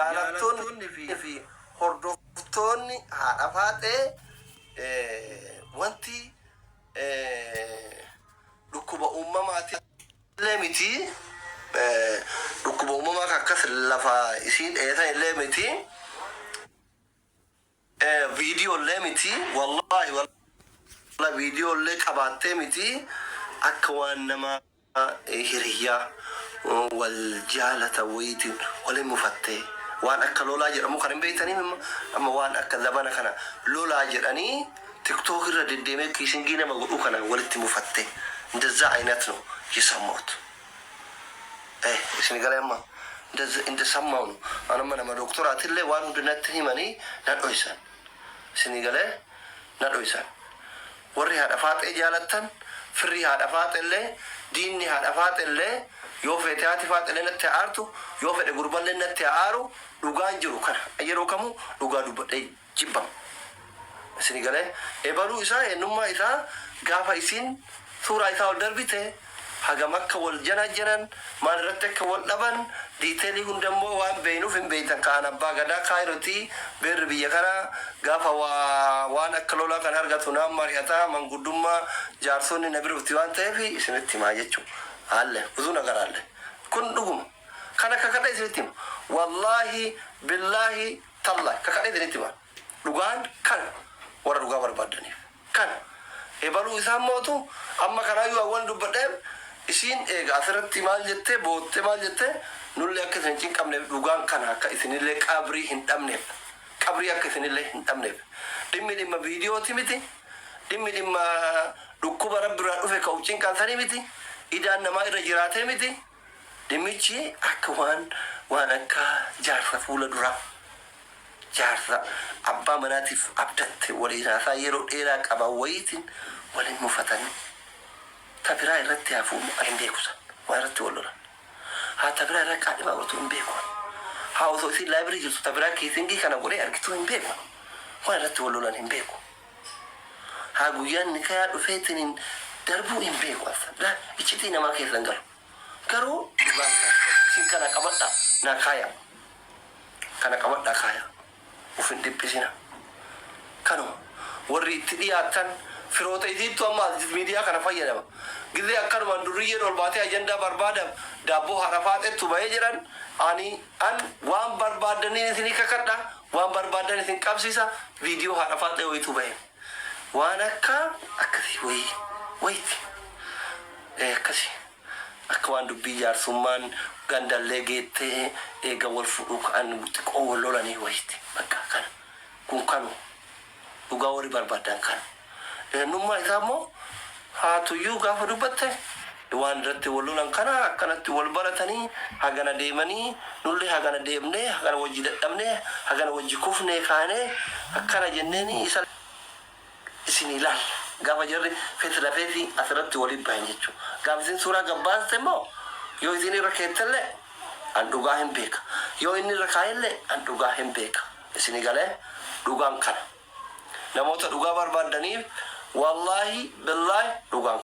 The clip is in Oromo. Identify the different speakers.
Speaker 1: jaalattoonni fi hordoftoonni haadha faatee wanti dhukkuba uumamaati illee miti. Dhukkuba uumamaa akkas lafa isiin dheetan illee miti. Viidiyoo illee miti. Wallaahi viidiyoo illee qabaattee miti. Akka waan nama hiriyyaa wal jaalata wayitiin waliin mufattee waan akka lolaa jedhamu kan hin beektanii amma waan akka zabana kana lolaa jedhanii ቲክቶክ irra deddeemee kiisingii nama godhu kana walitti mufattee እንደዛ አይነት ነው የሰማሁት። እስኒ ገለማ እንደሰማው ነው አነማ nama ዶክተራትለ ዋን ሁንደነት ሂመኒ ናዶይሳን እስኒ ገለ ናዶይሳን ወሪ ሀዳፋጤ ጃለተን ፍሪ ሀዳፋጤለ ዲኒ ሀዳፋጤለ yoo fete ati faatele natti aartu yoo fedhe gurballe natti aaru dhugaan jiru kana yeroo kamu dhugaa dubbadhe jibbam isini galee ebalu isaa ennummaa isaa gaafa isin suuraa isaa ol darbite hagam akka wal janaajanan maal irratti akka wal dhaban diiteelii hundammoo waan beeynuuf hin beeytan kaan abbaa gadaa kaayirotii beerri biyya kana gaafa waan akka lolaa kan argatu naan mari'ataa manguddummaa jaarsonni na biruutti waan ta'eef isinitti himaa jechuu alle ብዙ ነገር አለ kun dhuguma kana kakadha isinitti hima wallaahi billaahi tallahi kakadha isinitti hima dhugaan kana warra dhugaa barbaadaniif kana ebaluu isaan mootu amma kanaayyuu awwan dubbadheef isiin eega asirratti maal jettee boottee maal jettee nullee akka isin cinqabneef dhugaan kana akka isinillee qabrii hin dhabneef qabrii akka isinillee hin dhabneef dhimma viidiyooti miti dhimma dhukkuba rabbi irraa dhufe ka'u cinqansanii miti idaan namaa irra jiraatee miti dhimmichi akka waan akka jaarsa fuula duraa jaarsa abbaa manaatiif abdatte waliinaasaa yeroo dheeraa qaban wayiitiin waliin mufatanii tabiraa irratti hafuu hin beekusan waan irratti wal lolan haa tabiraa irra qaadhimaa gotuu hin beekuan haa osoo isin laabirii jirtu tabiraa kiisingii kana godhee argituu hin beekuan waan irratti wal lolan hin beeku haa guyyaan ni kayaa dhufeetiin darbuu hin beeku asla iccitii namaa keessan garuu isin kana qabadha naa kaaya kana qabadha kaaya ufin dhiphisina kanuma warri itti dhiyaatan firoota isiittu amma miidiyaa kana fayyadama gizee akkanumaan durriyyeen ol baatee ajandaa barbaadam daabboo harafaaxettu bahee jedhan an waan barbaadanii isinii kakadha waan barbaadan isin qabsiisa viidiyoo harafaaxee wayitu bahe waan akkasii wayti akkasi akka waan dubbii jaarsummaan gandallee geettee eega wal fudhuu ka'an xiqqoo wal lolanii wayti bakka kana kun kanu dhugaa warri barbaadan kana eenyummaa isaa immoo haatuyyuu gaafa dubbatte waan irratti wal lolan kana akkanatti wal baratanii hagana deemanii nullee hagana deemnee hagana wajji dadhabnee hagana wajji kufnee kaanee akkana jenneeni isa isin ilaal gaafa jarri feeti lafeetii asirratti waliin bahan jechuudha. Gaafa isin suuraa gabbaaste immoo yoo isin irra keettellee an dhugaa hin beeka. Yoo inni irra kaa'ellee an dhugaa hin beeka. Isin galee dhugaan kana. Namoota dhugaa barbaadaniif wallaahi billaahi dhugaan